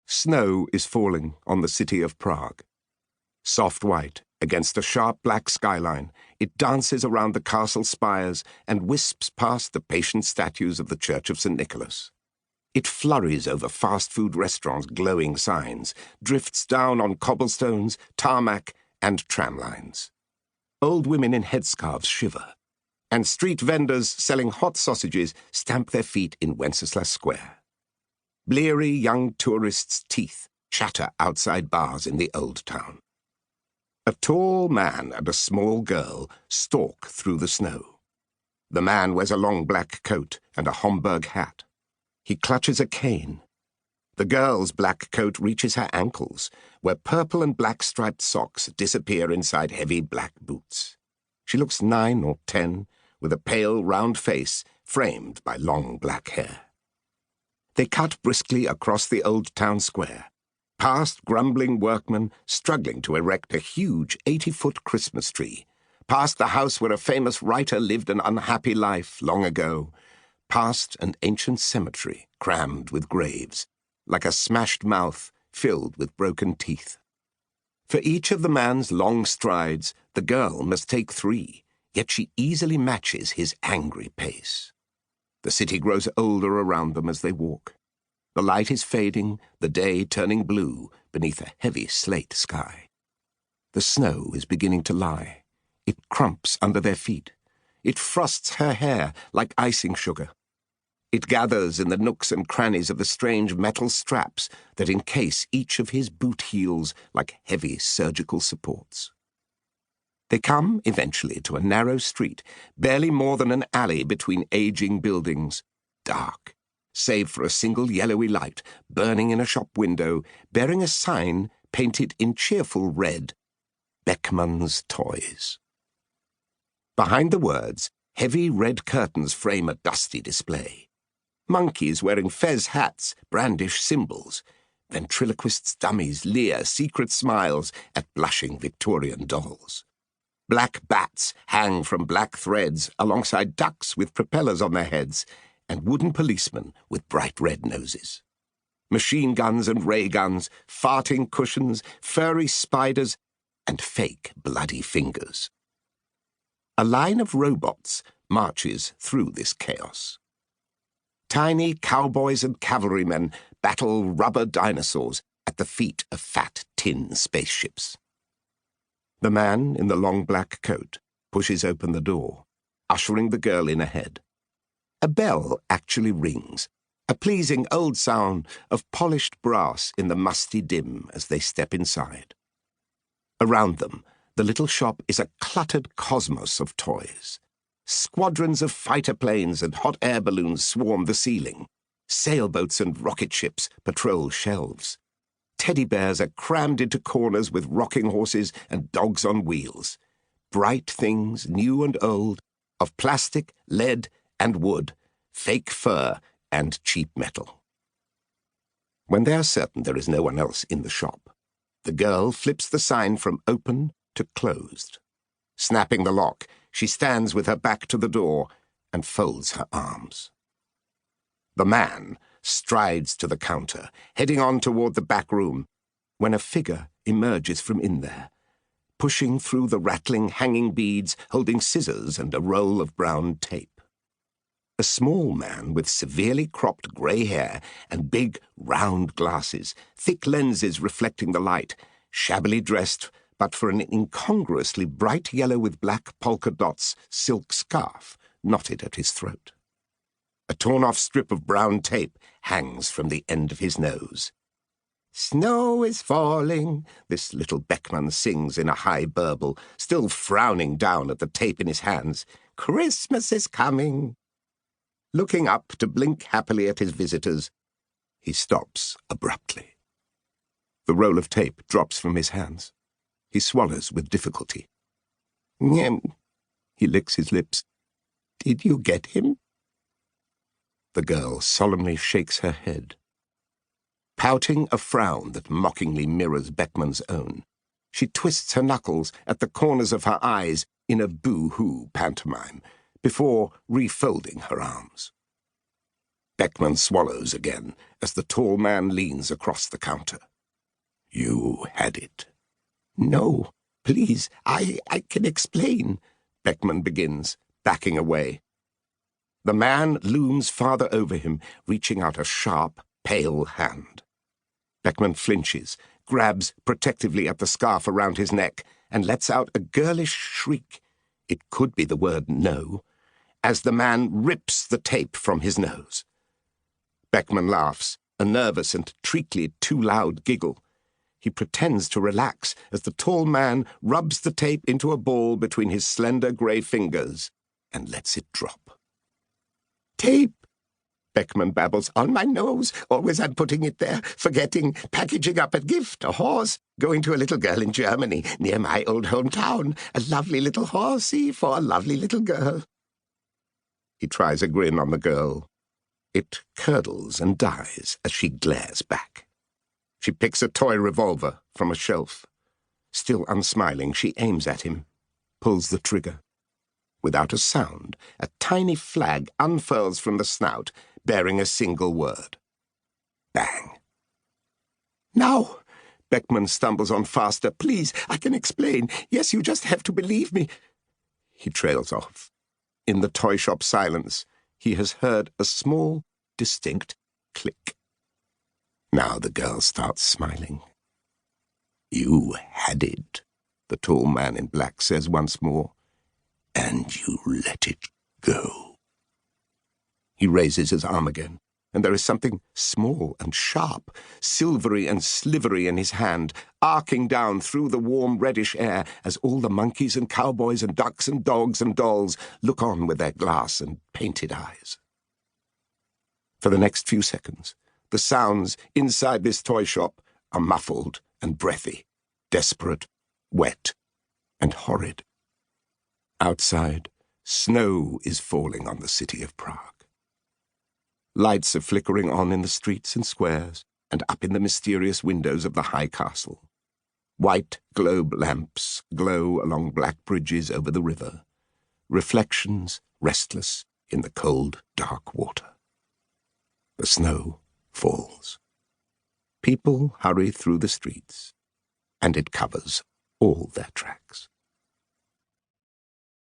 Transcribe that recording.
Snow is falling on the city of Prague. Soft white, against a sharp black skyline, it dances around the castle spires and wisps past the patient statues of the Church of St. Nicholas. It flurries over fast food restaurants' glowing signs, drifts down on cobblestones, tarmac, and tram lines. Old women in headscarves shiver, and street vendors selling hot sausages stamp their feet in Wenceslas Square. Bleary young tourists' teeth chatter outside bars in the old town. A tall man and a small girl stalk through the snow. The man wears a long black coat and a Homburg hat. He clutches a cane. The girl's black coat reaches her ankles, where purple and black striped socks disappear inside heavy black boots. She looks 9 or 10, with a pale, round face framed by long black hair. They cut briskly across the old town square, past grumbling workmen struggling to erect a huge 80-foot Christmas tree, past the house where a famous writer lived an unhappy life long ago, past an ancient cemetery crammed with graves, like a smashed mouth filled with broken teeth. For each of the man's long strides, the girl must take 3, yet she easily matches his angry pace. The city grows older around them as they walk. The light is fading, the day turning blue beneath a heavy slate sky. The snow is beginning to lie. It crumps under their feet. It frosts her hair like icing sugar. It gathers in the nooks and crannies of the strange metal straps that encase each of his boot heels like heavy surgical supports. They come, eventually, to a narrow street, barely more than an alley between aging buildings, dark, save for a single yellowy light burning in a shop window, bearing a sign painted in cheerful red, Beckman's Toys. Behind the words, heavy red curtains frame a dusty display. Monkeys wearing fez hats brandish symbols. Ventriloquists' dummies leer secret smiles at blushing Victorian dolls. Black bats hang from black threads alongside ducks with propellers on their heads and wooden policemen with bright red noses. Machine guns and ray guns, farting cushions, furry spiders, and fake bloody fingers. A line of robots marches through this chaos. Tiny cowboys and cavalrymen battle rubber dinosaurs at the feet of fat tin spaceships. The man in the long black coat pushes open the door, ushering the girl in ahead. A bell actually rings, a pleasing old sound of polished brass in the musty dim as they step inside. Around them, the little shop is a cluttered cosmos of toys. Squadrons of fighter planes and hot air balloons swarm the ceiling. Sailboats and rocket ships patrol shelves. Teddy bears are crammed into corners with rocking horses and dogs on wheels. Bright things, new and old, of plastic, lead, and wood, fake fur, and cheap metal. When they are certain there is no one else in the shop, the girl flips the sign from open to closed. Snapping the lock, she stands with her back to the door and folds her arms. The man strides to the counter, heading on toward the back room, when a figure emerges from in there, pushing through the rattling hanging beads, holding scissors and a roll of brown tape. A small man with severely cropped grey hair and big, round glasses, thick lenses reflecting the light, shabbily dressed but for an incongruously bright yellow with black polka dots silk scarf knotted at his throat. A torn-off strip of brown tape hangs from the end of his nose. "Snow is falling," this little Beckman sings in a high burble, still frowning down at the tape in his hands. "Christmas is coming." Looking up to blink happily at his visitors, he stops abruptly. The roll of tape drops from his hands. He swallows with difficulty. "Nyem," he licks his lips. "Did you get him?" The girl solemnly shakes her head. Pouting a frown that mockingly mirrors Beckman's own, she twists her knuckles at the corners of her eyes in a boo-hoo pantomime, before refolding her arms. Beckman swallows again as the tall man leans across the counter. You had it. No, please, I can explain, Beckman begins, backing away. The man looms farther over him, reaching out a sharp, pale hand. Beckman flinches, grabs protectively at the scarf around his neck, and lets out a girlish shriek, it could be the word no, as the man rips the tape from his nose. Beckman laughs, a nervous and treacly too loud giggle. He pretends to relax as the tall man rubs the tape into a ball between his slender grey fingers and lets it drop. Tape, Beckman babbles, on my nose. Always I'm putting it there, forgetting, packaging up a gift, a horse, going to a little girl in Germany, near my old hometown. A lovely little horsey for a lovely little girl. He tries a grin on the girl. It curdles and dies as she glares back. She picks a toy revolver from a shelf. Still unsmiling, she aims at him, pulls the trigger. Without a sound, a tiny flag unfurls from the snout, bearing a single word. Bang. Now, Beckman stumbles on faster. Please, I can explain. Yes, you just have to believe me. He trails off. In the toy shop silence, he has heard a small, distinct click. Now the girl starts smiling. You had it, the tall man in black says once more, and you let it go. He raises his arm again, and there is something small and sharp, silvery and slivery in his hand, arcing down through the warm reddish air as all the monkeys and cowboys and ducks and dogs and dolls look on with their glass and painted eyes. For the next few seconds, the sounds inside this toy shop are muffled and breathy, desperate, wet, and horrid. Outside, snow is falling on the city of Prague. Lights are flickering on in the streets and squares and up in the mysterious windows of the high castle. White globe lamps glow along black bridges over the river, reflections restless in the cold, dark water. The snow falls. People hurry through the streets, and it covers all their tracks.